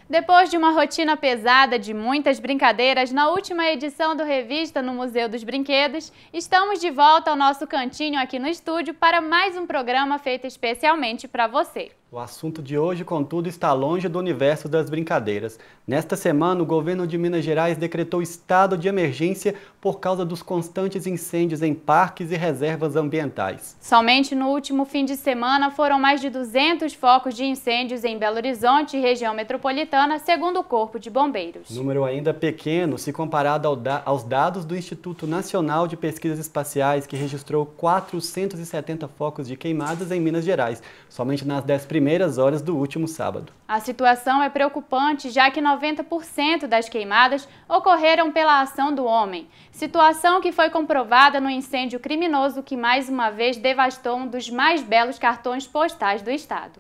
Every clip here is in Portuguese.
Depois de uma rotina pesada de muitas brincadeiras na última edição do Revista no Museu dos Brinquedos, estamos de volta ao nosso cantinho aqui no estúdio para mais um programa feito especialmente para você. O assunto de hoje, contudo, está longe do universo das brincadeiras. Nesta semana, o governo de Minas Gerais decretou estado de emergência por causa dos constantes incêndios em parques e reservas ambientais. Somente no último fim de semana foram mais de 200 focos de incêndios em Belo Horizonte e região metropolitana, segundo o Corpo de Bombeiros. Número ainda pequeno se comparado aos dados do Instituto Nacional de Pesquisas Espaciais, que registrou 470 focos de queimadas em Minas Gerais, somente nas 10 primeiras horas do último sábado. A situação é preocupante, já que 90% das queimadas ocorreram pela ação do homem, situação que foi comprovada no incêndio criminoso que mais uma vez devastou um dos mais belos cartões postais do estado.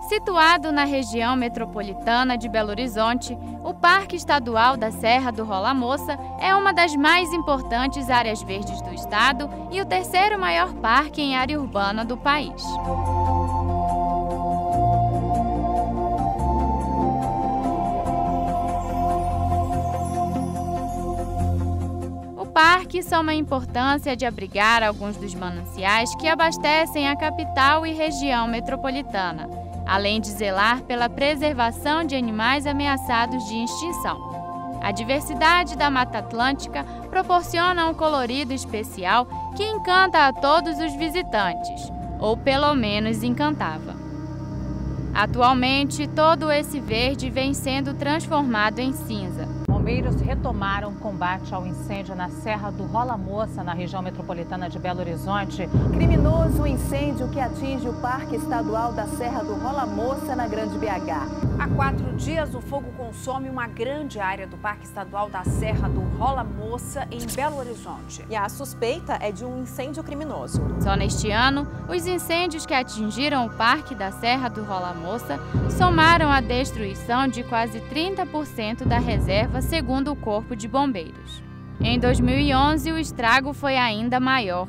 Situado na região metropolitana de Belo Horizonte, o Parque Estadual da Serra do Rola Moça é uma das mais importantes áreas verdes do estado e o terceiro maior parque em área urbana do país. O parque soma a importância de abrigar alguns dos mananciais que abastecem a capital e região metropolitana, além de zelar pela preservação de animais ameaçados de extinção. A diversidade da Mata Atlântica proporciona um colorido especial que encanta a todos os visitantes, ou pelo menos encantava. Atualmente, todo esse verde vem sendo transformado em cinza. Bombeiros retomaram o combate ao incêndio na Serra do Rola Moça, na região metropolitana de Belo Horizonte. Criminoso incêndio que atinge o Parque Estadual da Serra do Rola Moça, na Grande BH. Há 4 dias, o fogo consome uma grande área do Parque Estadual da Serra do Rola Moça, em Belo Horizonte. E a suspeita é de um incêndio criminoso. Só neste ano, os incêndios que atingiram o Parque da Serra do Rola Moça somaram a destruição de quase 30% da reserva, segundo o Corpo de Bombeiros. Em 2011, o estrago foi ainda maior.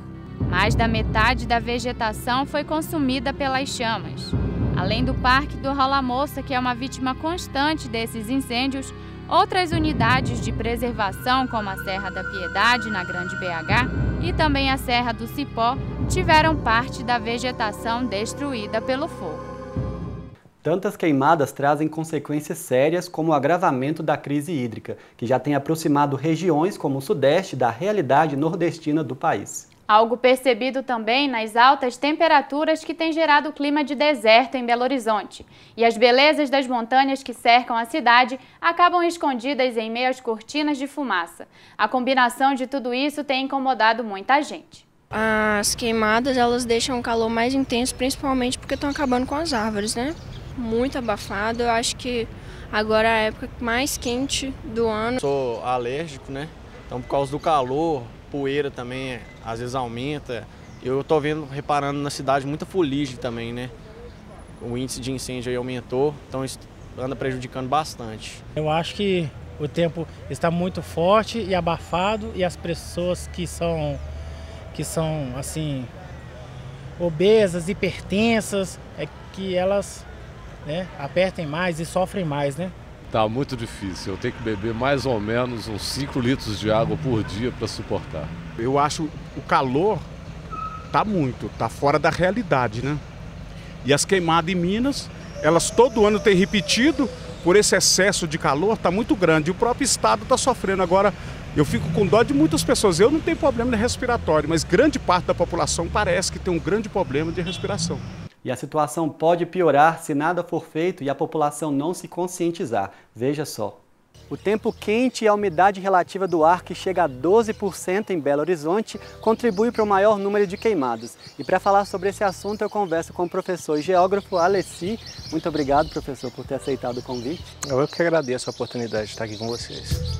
Mais da metade da vegetação foi consumida pelas chamas. Além do Parque do Rola Moça, que é uma vítima constante desses incêndios, outras unidades de preservação, como a Serra da Piedade, na Grande BH, e também a Serra do Cipó, tiveram parte da vegetação destruída pelo fogo. Tantas queimadas trazem consequências sérias como o agravamento da crise hídrica, que já tem aproximado regiões como o Sudeste da realidade nordestina do país. Algo percebido também nas altas temperaturas que tem gerado o clima de deserto em Belo Horizonte. E as belezas das montanhas que cercam a cidade acabam escondidas em meio às cortinas de fumaça. A combinação de tudo isso tem incomodado muita gente. As queimadas, elas deixam o calor mais intenso, principalmente porque estão acabando com as árvores, né? Muito abafado. Eu acho que agora é a época mais quente do ano. Sou alérgico, né? Então, por causa do calor, poeira também às vezes aumenta. Eu tô reparando na cidade muita fuligem também, né? O índice de incêndio aí aumentou, então isso anda prejudicando bastante. Eu acho que o tempo está muito forte e abafado, e as pessoas que são assim, obesas, hipertensas, é que elas, né, apertem mais e sofrem mais, né? Tá muito difícil, eu tenho que beber mais ou menos uns 5 litros de água por dia para suportar. Eu acho o calor tá fora da realidade, né? E as queimadas em Minas, elas todo ano têm repetido, por esse excesso de calor, tá muito grande. E o próprio estado está sofrendo. Agora, eu fico com dó de muitas pessoas. Eu não tenho problema respiratório, mas grande parte da população parece que tem um grande problema de respiração. E a situação pode piorar se nada for feito e a população não se conscientizar. Veja só. O tempo quente e a umidade relativa do ar, que chega a 12% em Belo Horizonte, contribui para o maior número de queimadas. E para falar sobre esse assunto, eu converso com o professor e geógrafo Alessi. Muito obrigado, professor, por ter aceitado o convite. Eu que agradeço a oportunidade de estar aqui com vocês.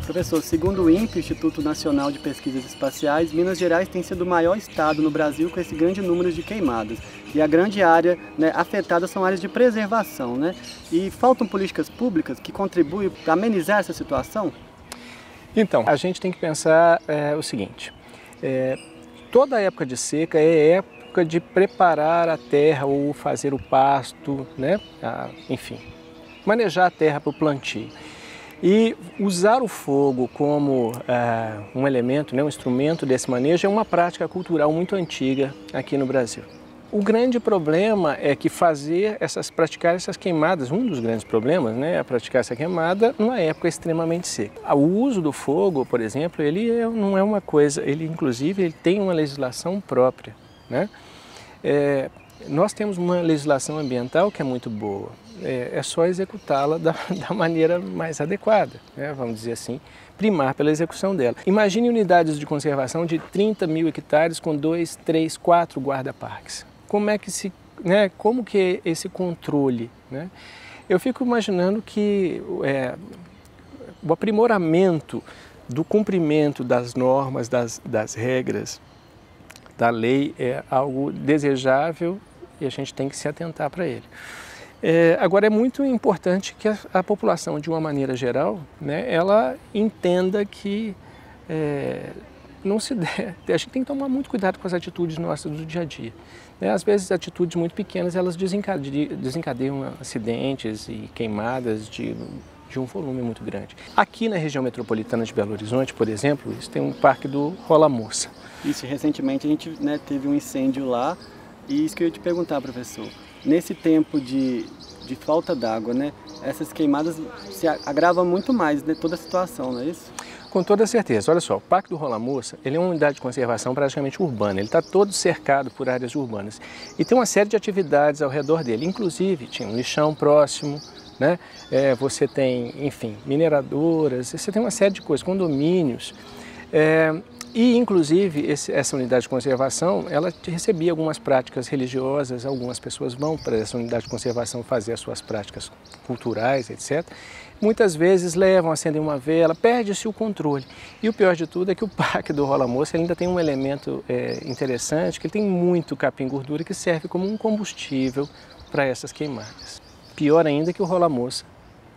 Professor, segundo o INPE, Instituto Nacional de Pesquisas Espaciais, Minas Gerais tem sido o maior estado no Brasil com esse grande número de queimadas. e a grande área, né, afetada são áreas de preservação, né? E faltam políticas públicas que contribuem para amenizar essa situação? Então, a gente tem que pensar o seguinte, toda época de seca é época de preparar a terra ou fazer o pasto, né? Enfim, manejar a terra para o plantio. E usar o fogo como um elemento, né, um instrumento desse manejo é uma prática cultural muito antiga aqui no Brasil. O grande problema é que praticar essas queimadas, um dos grandes problemas, né, é praticar essa queimada numa época extremamente seca. O uso do fogo, por exemplo, não é uma coisa, inclusive ele tem uma legislação própria, né? Nós temos uma legislação ambiental que é muito boa, é só executá-la da maneira mais adequada, né? Vamos dizer assim, primar pela execução dela. Imagine unidades de conservação de 30 mil hectares com 2, 3, 4 guarda-parques. Como é que esse controle, né? Eu fico imaginando que o aprimoramento do cumprimento das normas, das regras, da lei é algo desejável e a gente tem que se atentar para ele. Agora é muito importante que a população, de uma maneira geral, né, ela entenda que a gente tem que tomar muito cuidado com as atitudes nossas do dia a dia. Né? Às vezes atitudes muito pequenas elas desencadeiam acidentes e queimadas de um volume muito grande. Aqui na região metropolitana de Belo Horizonte, por exemplo, tem um parque do Rola Moça. Isso, recentemente a gente, né, teve um incêndio lá, e isso que eu ia te perguntar, professor. Nesse tempo de falta d'água, né, essas queimadas se agravam muito mais, né, toda a situação, não é isso? Com toda certeza. Olha só, o Parque do Rola Moça, ele é uma unidade de conservação praticamente urbana, ele está todo cercado por áreas urbanas. E tem uma série de atividades ao redor dele, inclusive tinha um lixão próximo, né? Você tem, enfim, mineradoras, você tem uma série de coisas, condomínios. E, inclusive, essa unidade de conservação, ela recebia algumas práticas religiosas, algumas pessoas vão para essa unidade de conservação fazer as suas práticas culturais, etc. Muitas vezes levam, acendem uma vela, perde-se o controle. E o pior de tudo é que o Parque do Rola Moça ainda tem um elemento interessante, que ele tem muito capim-gordura que serve como um combustível para essas queimadas. Pior ainda que o Rola Moça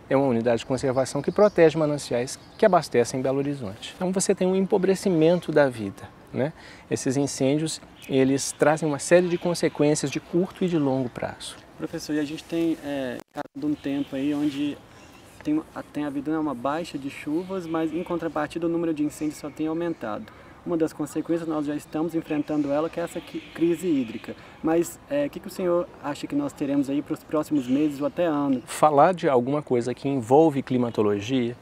é uma unidade de conservação que protege mananciais que abastecem Belo Horizonte. Então você tem um empobrecimento da vida, né? Esses incêndios, eles trazem uma série de consequências de curto e de longo prazo. Professor, e a gente tem um tempo aí onde tem havido uma baixa de chuvas, mas em contrapartida o número de incêndios só tem aumentado. Uma das consequências nós já estamos enfrentando ela, que é essa crise hídrica. Mas o que o senhor acha que nós teremos aí para os próximos meses ou até ano? Falar de alguma coisa que envolve climatologia,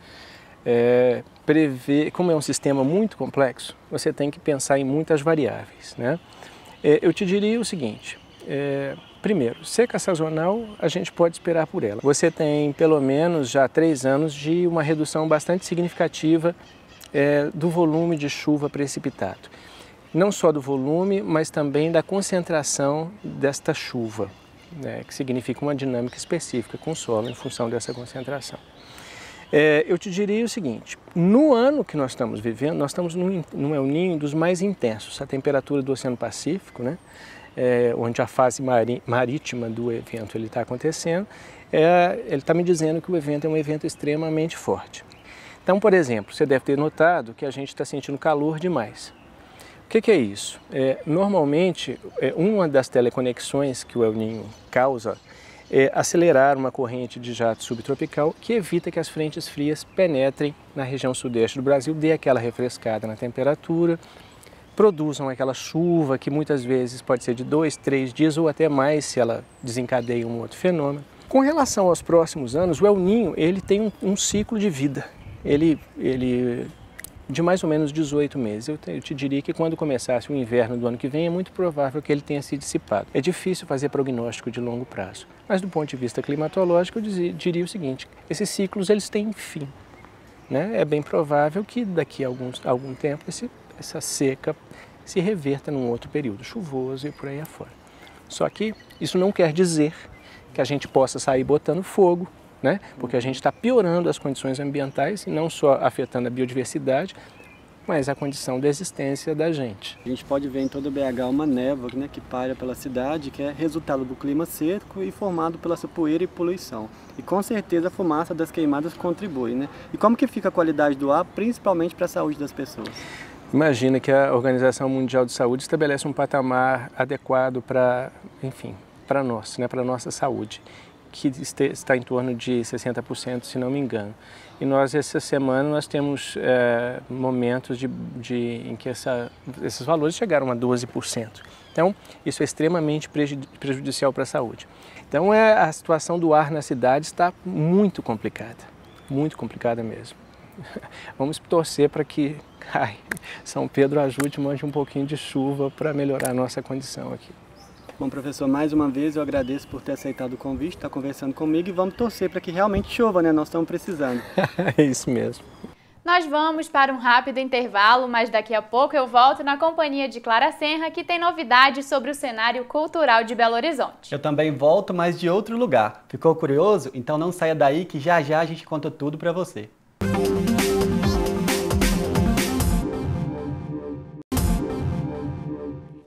como é um sistema muito complexo, você tem que pensar em muitas variáveis, né? Eu te diria o seguinte, primeiro, seca sazonal, a gente pode esperar por ela. Você tem pelo menos já 3 anos de uma redução bastante significativa do volume de chuva precipitado. Não só do volume, mas também da concentração desta chuva, né, que significa uma dinâmica específica com o solo em função dessa concentração. Eu te diria o seguinte, no ano que nós estamos vivendo, nós estamos num El Niño dos mais intensos. A temperatura do Oceano Pacífico, né, onde a fase marítima do evento está acontecendo, ele está me dizendo que o evento é um evento extremamente forte. Então, por exemplo, você deve ter notado que a gente está sentindo calor demais. O que é isso? Normalmente, uma das teleconexões que o El Niño causa é acelerar uma corrente de jato subtropical que evita que as frentes frias penetrem na região sudeste do Brasil, dê aquela refrescada na temperatura, produzam aquela chuva que muitas vezes pode ser de 2, 3 dias ou até mais se ela desencadeia um outro fenômeno. Com relação aos próximos anos, o El Niño ele tem um ciclo de vida. Ele de mais ou menos 18 meses. Eu te diria que quando começasse o inverno do ano que vem, é muito provável que ele tenha se dissipado. É difícil fazer prognóstico de longo prazo, mas do ponto de vista climatológico, eu diria o seguinte, esses ciclos eles têm fim, né? É bem provável que daqui a algum tempo essa seca se reverta num outro período chuvoso e por aí afora. Só que isso não quer dizer que a gente possa sair botando fogo, né? Porque a gente está piorando as condições ambientais e não só afetando a biodiversidade, mas a condição de existência da gente. A gente pode ver em todo o BH uma névoa, né, que paira pela cidade, que é resultado do clima seco e formado pela sua poeira e poluição. E com certeza a fumaça das queimadas contribui, né? E como que fica a qualidade do ar, principalmente para a saúde das pessoas? Imagina que a Organização Mundial de Saúde estabelece um patamar adequado para, enfim, para nós, né, para a nossa saúde, que está em torno de 60%, se não me engano. E nós, essa semana, nós temos momentos em que esses valores chegaram a 12%. Então, isso é extremamente prejudicial para a saúde. Então, a situação do ar na cidade está muito complicada mesmo. Vamos torcer para que São Pedro ajude, mande um pouquinho de chuva para melhorar a nossa condição aqui. Bom, professor, mais uma vez eu agradeço por ter aceitado o convite, estar conversando comigo e vamos torcer para que realmente chova, né? Nós estamos precisando. É isso mesmo. Nós vamos para um rápido intervalo, mas daqui a pouco eu volto na companhia de Clara Senra, que tem novidades sobre o cenário cultural de Belo Horizonte. Eu também volto, mas de outro lugar. Ficou curioso? Então não saia daí que já já a gente conta tudo para você.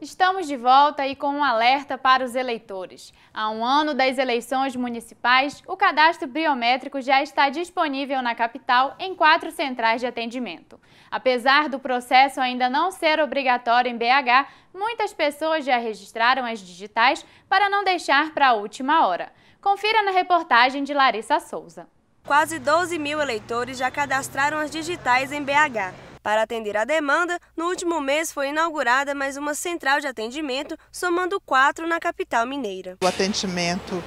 Estamos de volta e com um alerta para os eleitores. Há um ano das eleições municipais, o cadastro biométrico já está disponível na capital em 4 centrais de atendimento. Apesar do processo ainda não ser obrigatório em BH, muitas pessoas já registraram as digitais para não deixar para a última hora. Confira na reportagem de Larissa Souza. Quase 12 mil eleitores já cadastraram as digitais em BH. Para atender a demanda, no último mês foi inaugurada mais uma central de atendimento, somando 4 na capital mineira. O atendimento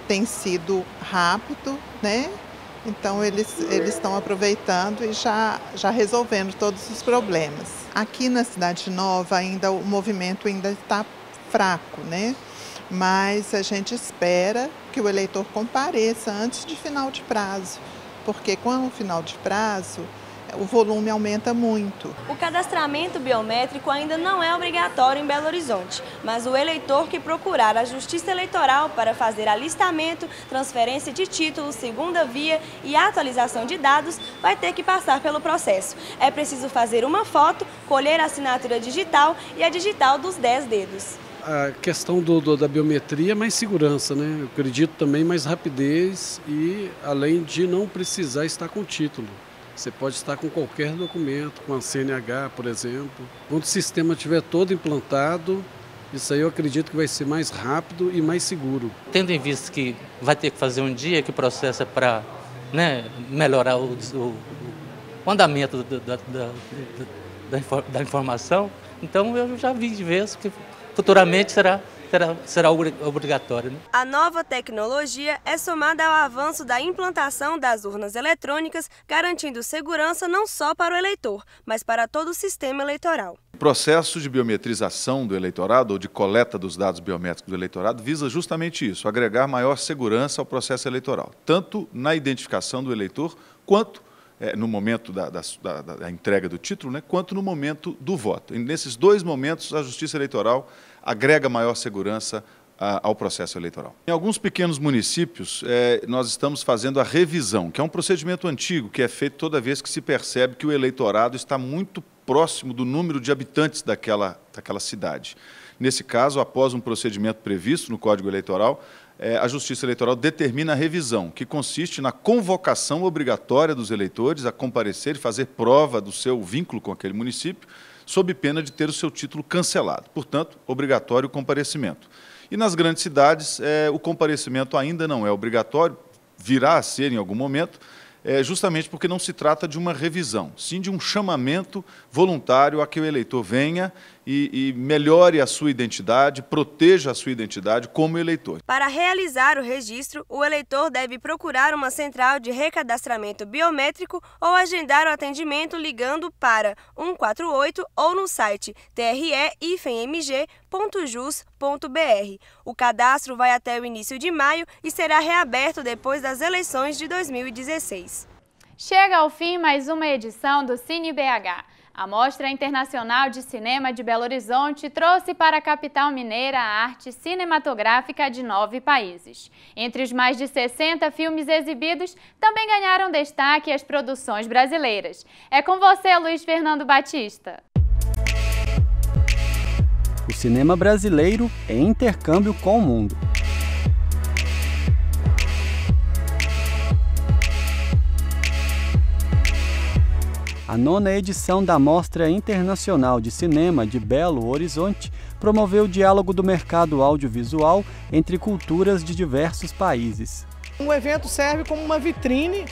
tem sido rápido, né? Então eles estão aproveitando e já resolvendo todos os problemas. Aqui na Cidade Nova ainda o movimento ainda está fraco, né? Mas a gente espera que o eleitor compareça antes de final de prazo, porque com o final de prazo o volume aumenta muito. O cadastramento biométrico ainda não é obrigatório em Belo Horizonte, mas o eleitor que procurar a Justiça Eleitoral para fazer alistamento, transferência de título, segunda via e atualização de dados vai ter que passar pelo processo. É preciso fazer uma foto, colher a assinatura digital e a digital dos 10 dedos. A questão da biometria é mais segurança, né? Eu acredito também mais rapidez e além de não precisar estar com título. Você pode estar com qualquer documento, com a CNH, por exemplo. Quando o sistema estiver todo implantado, isso aí eu acredito que vai ser mais rápido e mais seguro. Tendo em vista que vai ter que fazer um dia que o processo é para, né, melhorar o andamento da informação, então eu já vi de vez que futuramente será obrigatório. Né? A nova tecnologia é somada ao avanço da implantação das urnas eletrônicas, garantindo segurança não só para o eleitor, mas para todo o sistema eleitoral. O processo de biometrização do eleitorado, ou de coleta dos dados biométricos do eleitorado, visa justamente isso, agregar maior segurança ao processo eleitoral, tanto na identificação do eleitor, quanto no momento da entrega do título, né, quanto no momento do voto. E nesses 2 momentos, a Justiça Eleitoral agrega maior segurança ao processo eleitoral. Em alguns pequenos municípios, nós estamos fazendo a revisão, que é um procedimento antigo, que é feito toda vez que se percebe que o eleitorado está muito próximo do número de habitantes daquela cidade. Nesse caso, após um procedimento previsto no Código Eleitoral, a Justiça Eleitoral determina a revisão, que consiste na convocação obrigatória dos eleitores a comparecer e fazer prova do seu vínculo com aquele município, sob pena de ter o seu título cancelado. Portanto, obrigatório o comparecimento. E nas grandes cidades, o comparecimento ainda não é obrigatório, virá a ser em algum momento, justamente porque não se trata de uma revisão, sim de um chamamento voluntário a que o eleitor venha e melhore a sua identidade, proteja a sua identidade como eleitor. Para realizar o registro, o eleitor deve procurar uma central de recadastramento biométrico ou agendar o atendimento ligando para 148 ou no site tre-mg.jus.br. O cadastro vai até o início de maio e será reaberto depois das eleições de 2016. Chega ao fim mais uma edição do Cine BH. A Mostra Internacional de Cinema de Belo Horizonte trouxe para a capital mineira a arte cinematográfica de 9 países. Entre os mais de 60 filmes exibidos, também ganharam destaque as produções brasileiras. É com você, Luiz Fernando Batista. O cinema brasileiro em intercâmbio com o mundo. A 9ª edição da Mostra Internacional de Cinema de Belo Horizonte promoveu o diálogo do mercado audiovisual entre culturas de diversos países. O evento serve como uma vitrine,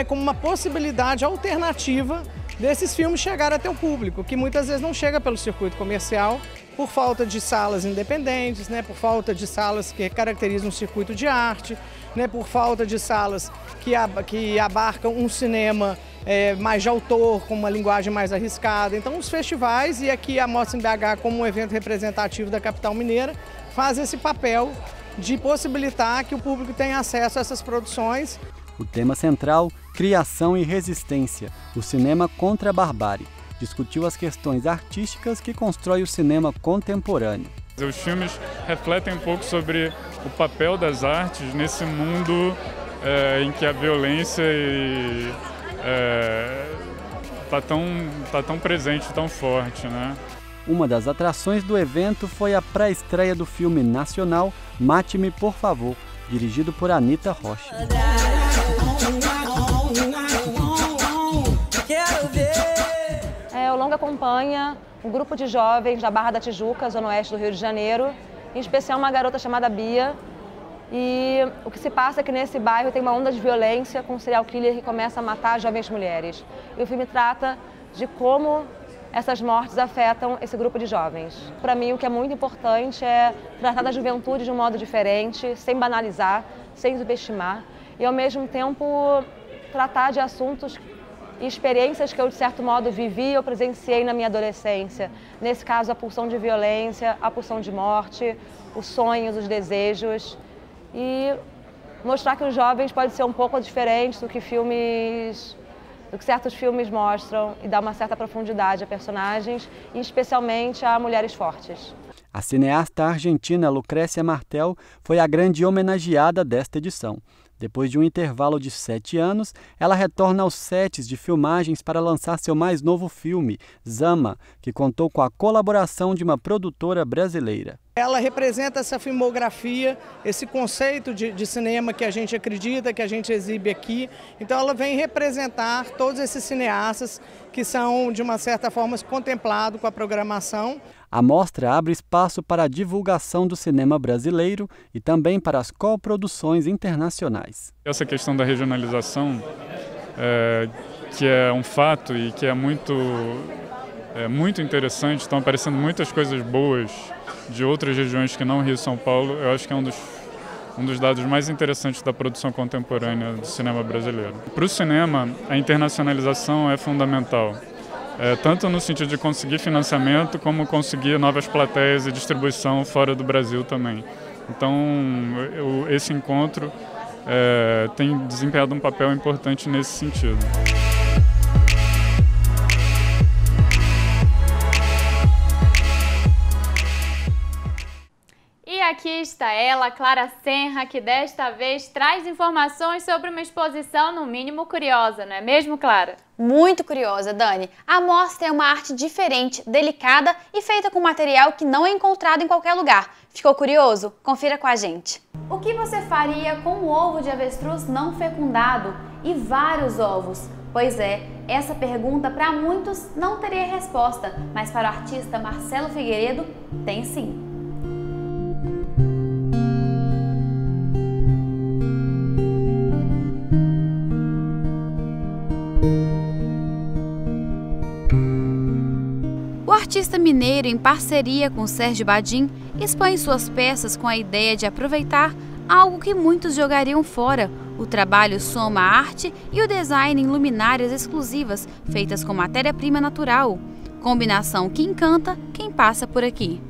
como uma possibilidade alternativa desses filmes chegarem até o público, que muitas vezes não chega pelo circuito comercial, por falta de salas independentes, por falta de salas que caracterizam o circuito de arte, por falta de salas que abarcam um cinema mais de autor, com uma linguagem mais arriscada. Então os festivais, e aqui a Mostra em BH como um evento representativo da capital mineira, faz esse papel de possibilitar que o público tenha acesso a essas produções. O tema central, criação e resistência, o cinema contra a barbárie, discutiu as questões artísticas que constrói o cinema contemporâneo. Os filmes refletem um pouco sobre o papel das artes nesse mundo em que a violência tá tão presente, tão forte, né? Uma das atrações do evento foi a pré-estreia do filme nacional Mate-me, por favor, dirigido por Anita Rocha. O longa acompanha um grupo de jovens da Barra da Tijuca, zona oeste do Rio de Janeiro, em especial uma garota chamada Bia. E o que se passa é que nesse bairro tem uma onda de violência com um serial killer que começa a matar jovens mulheres. E o filme trata de como essas mortes afetam esse grupo de jovens. Para mim, o que é muito importante é tratar da juventude de um modo diferente, sem banalizar, sem subestimar, e ao mesmo tempo tratar de assuntos e experiências que eu, de certo modo, vivi ou presenciei na minha adolescência. Nesse caso, a pulsão de violência, a pulsão de morte, os sonhos, os desejos. E mostrar que os jovens podem ser um pouco diferentes do que certos filmes mostram, e dar uma certa profundidade a personagens, e especialmente a mulheres fortes. A cineasta argentina Lucrécia Martel foi a grande homenageada desta edição. Depois de um intervalo de 7 anos, ela retorna aos sets de filmagens para lançar seu mais novo filme, Zama, que contou com a colaboração de uma produtora brasileira. Ela representa essa filmografia, esse conceito de cinema que a gente acredita, que a gente exibe aqui. Então ela vem representar todos esses cineastas que são, de uma certa forma, contemplados com a programação. A mostra abre espaço para a divulgação do cinema brasileiro e também para as coproduções internacionais. Essa questão da regionalização, que é um fato e que é muito interessante, estão aparecendo muitas coisas boas de outras regiões que não Rio e São Paulo, eu acho que é um dos dados mais interessantes da produção contemporânea do cinema brasileiro. Para o cinema, a internacionalização é fundamental. Tanto no sentido de conseguir financiamento, como conseguir novas plateias e distribuição fora do Brasil também. Então, esse encontro tem desempenhado um papel importante nesse sentido. E aqui está ela, Clara Senra, que desta vez traz informações sobre uma exposição no mínimo curiosa, não é mesmo, Clara? Muito curiosa, Dani. A mostra é uma arte diferente, delicada e feita com material que não é encontrado em qualquer lugar. Ficou curioso? Confira com a gente. O que você faria com um ovo de avestruz não fecundado e vários ovos? Pois é, essa pergunta para muitos não teria resposta, mas para o artista Marcelo Figueiredo tem sim. O artista mineiro, em parceria com Sérgio Badim, expõe suas peças com a ideia de aproveitar algo que muitos jogariam fora. O trabalho soma a arte e o design em luminárias exclusivas, feitas com matéria-prima natural. Combinação que encanta quem passa por aqui.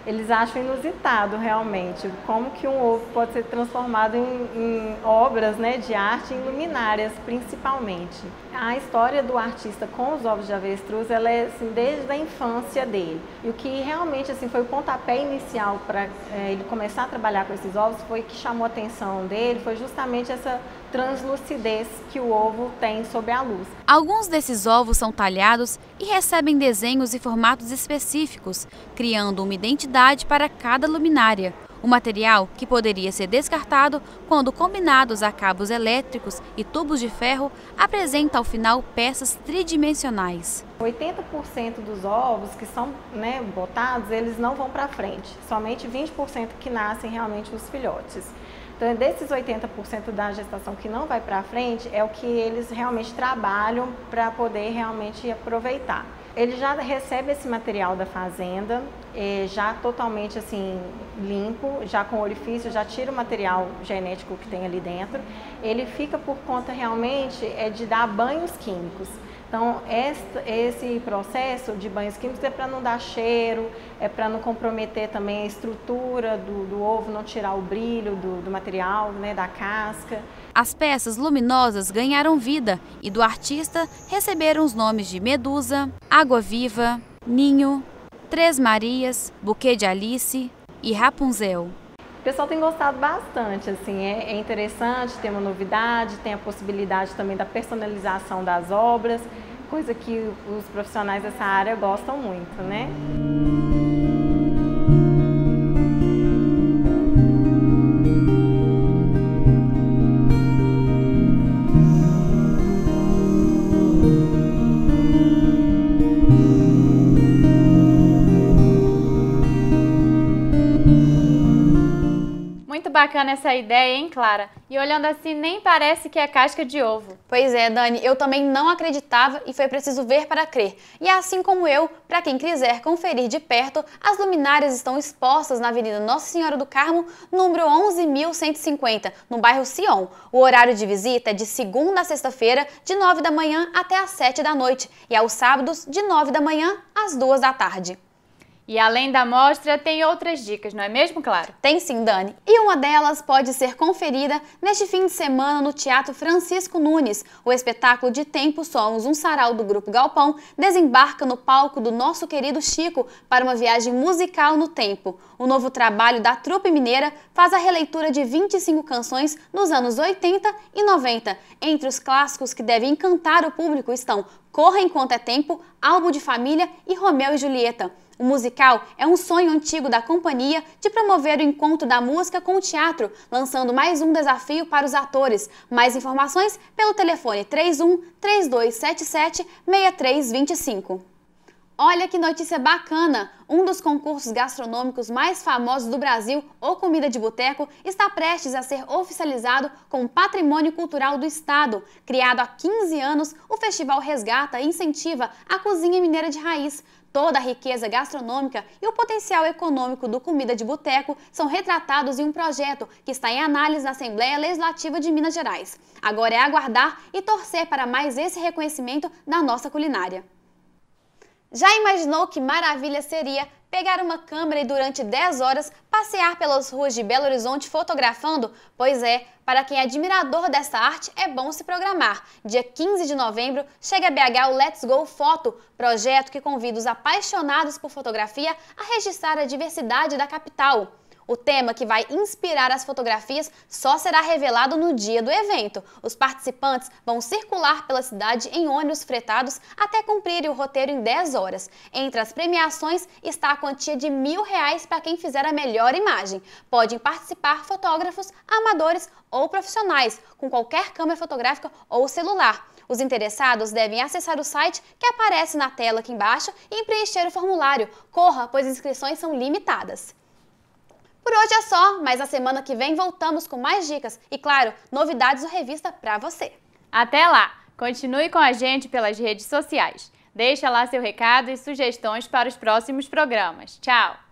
eles acham inusitado realmente como que um ovo pode ser transformado em obras, né, de arte, em luminárias principalmente. A história do artista com os ovos de avestruz, ela é assim, desde a infância dele. E o que realmente assim, foi o pontapé inicial para ele começar a trabalhar com esses ovos, foi que chamou a atenção dele, foi justamente essa translucidez que o ovo tem sob a luz. Alguns desses ovos são talhados e recebem desenhos e formatos específicos, criando uma identidade para cada luminária. O material, que poderia ser descartado quando combinados a cabos elétricos e tubos de ferro, apresenta ao final peças tridimensionais. 80% dos ovos que são botados, eles não vão para frente, somente 20% que nascem realmente os filhotes. Então, desses 80% da gestação que não vai para frente, é o que eles realmente trabalham para poder realmente aproveitar. Ele já recebe esse material da fazenda, já totalmente assim limpo, já com orifício, já tira o material genético que tem ali dentro. Ele fica por conta realmente de dar banhos químicos. Então, esse processo de banhos químicos é para não dar cheiro, é para não comprometer também a estrutura do ovo, não tirar o brilho do material, da casca. As peças luminosas ganharam vida e do artista receberam os nomes de Medusa, Água Viva, Ninho, Três Marias, Buquê de Alice e Rapunzel. O pessoal tem gostado bastante, assim, é interessante, tem uma novidade, tem a possibilidade também da personalização das obras, coisa que os profissionais dessa área gostam muito, né? Muito bacana essa ideia, hein, Clara? E olhando assim, nem parece que é casca de ovo. Pois é, Dani, eu também não acreditava e foi preciso ver para crer. E assim como eu, para quem quiser conferir de perto, as luminárias estão expostas na Avenida Nossa Senhora do Carmo, número 11.150, no bairro Sion. O horário de visita é de segunda a sexta-feira, de 9 da manhã até às 7 da noite, e aos sábados, de 9 da manhã às 2 da tarde. E além da mostra, tem outras dicas, não é mesmo, Clara? Tem sim, Dani. E uma delas pode ser conferida neste fim de semana no Teatro Francisco Nunes. O espetáculo De Tempo Somos, um sarau do Grupo Galpão, desembarca no palco do nosso querido Chico para uma viagem musical no tempo. O novo trabalho da trupe mineira faz a releitura de 25 canções dos anos 80 e 90. Entre os clássicos que devem encantar o público estão Corra Enquanto é Tempo, Álbum de Família e Romeu e Julieta. O musical é um sonho antigo da companhia de promover o encontro da música com o teatro, lançando mais um desafio para os atores. Mais informações pelo telefone 31-3277-6325. Olha que notícia bacana! Um dos concursos gastronômicos mais famosos do Brasil, o Comida de Boteco, está prestes a ser oficializado como Patrimônio Cultural do Estado. Criado há 15 anos, o festival resgata e incentiva a cozinha mineira de raiz. Toda a riqueza gastronômica e o potencial econômico do Comida de Boteco são retratados em um projeto que está em análise na Assembleia Legislativa de Minas Gerais. Agora é aguardar e torcer para mais esse reconhecimento da nossa culinária. Já imaginou que maravilha seria pegar uma câmera e durante 10 horas passear pelas ruas de Belo Horizonte fotografando? Pois é, para quem é admirador dessa arte é bom se programar. Dia 15 de novembro chega a BH o Let's Go Foto, projeto que convida os apaixonados por fotografia a registrar a diversidade da capital. O tema que vai inspirar as fotografias só será revelado no dia do evento. Os participantes vão circular pela cidade em ônibus fretados até cumprirem o roteiro em 10 horas. Entre as premiações está a quantia de R$1.000 para quem fizer a melhor imagem. Podem participar fotógrafos, amadores ou profissionais, com qualquer câmera fotográfica ou celular. Os interessados devem acessar o site que aparece na tela aqui embaixo e preencher o formulário. Corra, pois as inscrições são limitadas. Por hoje é só, mas na semana que vem voltamos com mais dicas e, claro, novidades do Revista pra você. Até lá! Continue com a gente pelas redes sociais. Deixa lá seu recado e sugestões para os próximos programas. Tchau!